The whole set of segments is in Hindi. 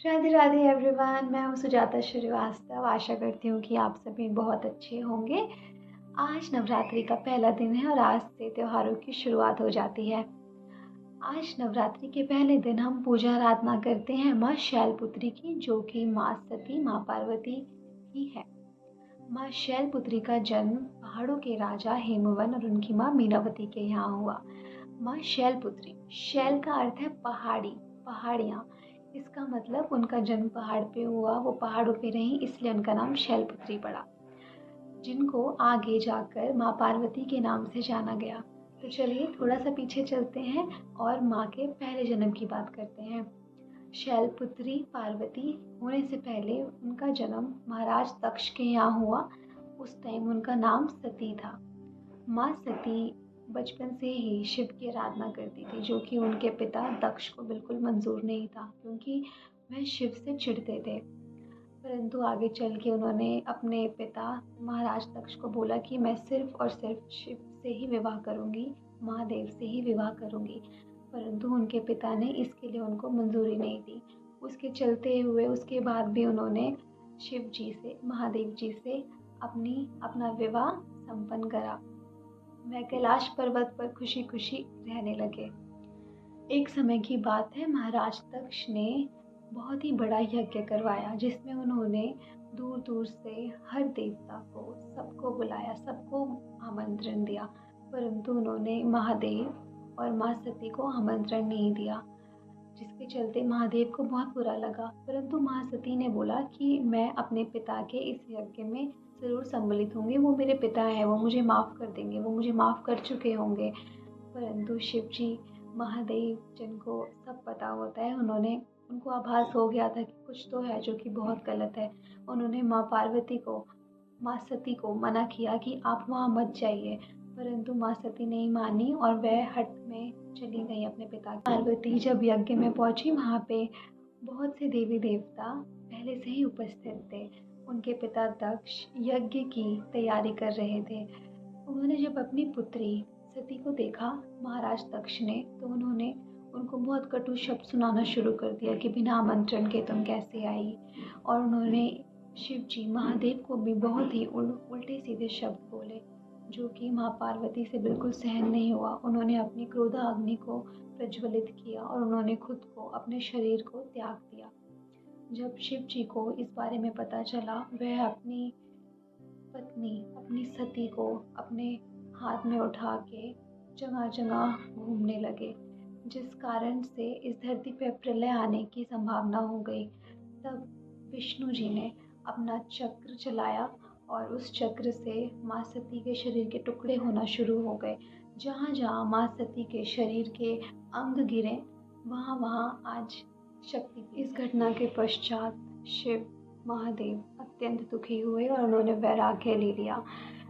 राधे राधे एवरीवन। मैं हूँ सुजाता श्रीवास्तव। आशा करती हूँ कि आप सभी बहुत अच्छे होंगे। आज नवरात्रि का पहला दिन है और आज से त्योहारों की शुरुआत हो जाती है। आज नवरात्रि के पहले दिन हम पूजा आराधना करते हैं माँ शैलपुत्री की, जो कि माँ सती माँ पार्वती ही है। माँ शैलपुत्री का जन्म पहाड़ों के राजा हेमवन और उनकी माँ मीनावती के यहाँ हुआ। माँ शैलपुत्री, शैल का अर्थ है पहाड़ी, पहाड़ियाँ। इसका मतलब उनका जन्म पहाड़ पे हुआ, वो पहाड़ों पे रहीं, इसलिए उनका नाम शैलपुत्री पड़ा, जिनको आगे जाकर माँ पार्वती के नाम से जाना गया। तो चलिए थोड़ा सा पीछे चलते हैं और माँ के पहले जन्म की बात करते हैं। शैलपुत्री पार्वती होने से पहले उनका जन्म महाराज दक्ष के यहाँ हुआ। उस टाइम उनका नाम सती था। माँ सती बचपन से ही शिव की आराधना करती थी, जो कि उनके पिता दक्ष को बिल्कुल मंजूर नहीं था, क्योंकि वह शिव से चिढ़ते थे। परंतु आगे चल के उन्होंने अपने पिता महाराज दक्ष को बोला कि मैं सिर्फ और सिर्फ शिव से ही विवाह करूंगी, महादेव से ही विवाह करूंगी। परंतु उनके पिता ने इसके लिए उनको मंजूरी नहीं दी। उसके चलते हुए उसके बाद भी उन्होंने शिव जी से, महादेव जी से अपना विवाह संपन्न करा। वह कैलाश पर्वत पर खुशी खुशी रहने लगे। एक समय की बात है, महाराज दक्ष ने बहुत ही बड़ा यज्ञ करवाया, जिसमें उन्होंने दूर दूर से हर देवता को, सबको बुलाया, सबको आमंत्रण दिया। परंतु उन्होंने महादेव और माँ सती को आमंत्रण नहीं दिया, जिसके चलते महादेव को बहुत बुरा लगा। परंतु माँ सती ने बोला कि मैं अपने पिता के इस यज्ञ में ज़रूर सम्मिलित होंगे, वो मेरे पिता हैं, वो मुझे माफ़ कर देंगे, वो मुझे माफ़ कर चुके होंगे। परंतु शिव जी, महादेव, जिनको सब पता होता है, उनको आभास हो गया था कि कुछ तो है जो कि बहुत गलत है। उन्होंने माँ पार्वती को, माँ सती को मना किया कि आप वहाँ मत जाइए। परंतु माँ सती नहीं मानी और वह हट में चली गई अपने पिता। पार्वती जब यज्ञ में पहुंची, वहाँ पे बहुत से देवी देवता पहले से ही उपस्थित थे। उनके पिता दक्ष यज्ञ की तैयारी कर रहे थे। उन्होंने जब अपनी पुत्री सती को देखा महाराज दक्ष ने, तो उन्होंने उनको बहुत कटु शब्द सुनाना शुरू कर दिया कि बिना आमंत्रण के तुम कैसे आई। और उन्होंने शिव जी, महादेव को भी बहुत ही उल्टे सीधे शब्द बोले, जो कि माँ पार्वती से बिल्कुल सहन नहीं हुआ। उन्होंने अपनी क्रोधाग्नि को प्रज्वलित किया और उन्होंने खुद को, अपने शरीर को त्याग दिया। जब शिव जी को इस बारे में पता चला, वह अपनी पत्नी, अपनी सती को अपने हाथ में उठा के जगह जगह घूमने लगे, जिस कारण से इस धरती पर प्रलय आने की संभावना हो गई। तब विष्णु जी ने अपना चक्र चलाया और उस चक्र से माँ सती के शरीर के टुकड़े होना शुरू हो गए। जहाँ जहाँ माँ सती के शरीर के अंग गिरे, वहाँ वहाँ आज शक्ति। इस घटना के पश्चात शिव, महादेव अत्यंत दुखी हुए और उन्होंने वैराग्य ले लिया।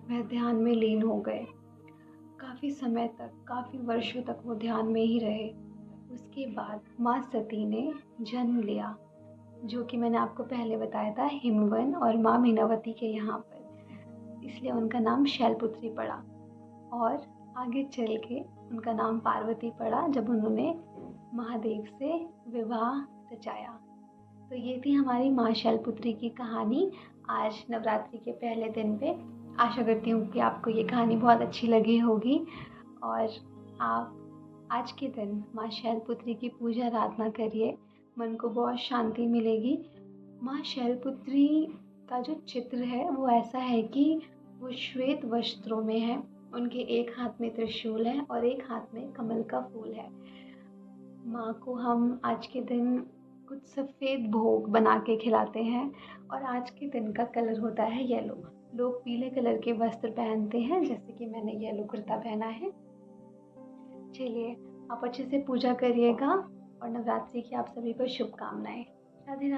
वह ध्यान में लीन हो गए। काफ़ी समय तक, काफ़ी वर्षों तक वो ध्यान में ही रहे। उसके बाद माँ सती ने जन्म लिया, जो कि मैंने आपको पहले बताया था, हिमवन और माँ मीनावती के यहाँ पर, इसलिए उनका नाम शैलपुत्री पड़ा। और आगे चल के उनका नाम पार्वती पड़ा, जब उन्होंने महादेव से विवाह रचाया। तो ये थी हमारी माँ शैलपुत्री की कहानी आज नवरात्रि के पहले दिन पे। आशा करती हूँ कि आपको ये कहानी बहुत अच्छी लगी होगी और आप आज के दिन माँ शैलपुत्री की पूजा आराधना करिए, मन को बहुत शांति मिलेगी। माँ शैलपुत्री का जो चित्र है वो ऐसा है कि वो श्वेत वस्त्रों में है, उनके एक हाथ में त्रिशूल है और एक हाथ में कमल का फूल है। माँ को हम आज के दिन कुछ सफ़ेद भोग बना के खिलाते हैं और आज के दिन का कलर होता है येलो। लोग पीले कलर के वस्त्र पहनते हैं, जैसे कि मैंने येलो कुर्ता पहना है। चलिए आप अच्छे से पूजा करिएगा और नवरात्रि की आप सभी को शुभकामनाएं। राधे राधे।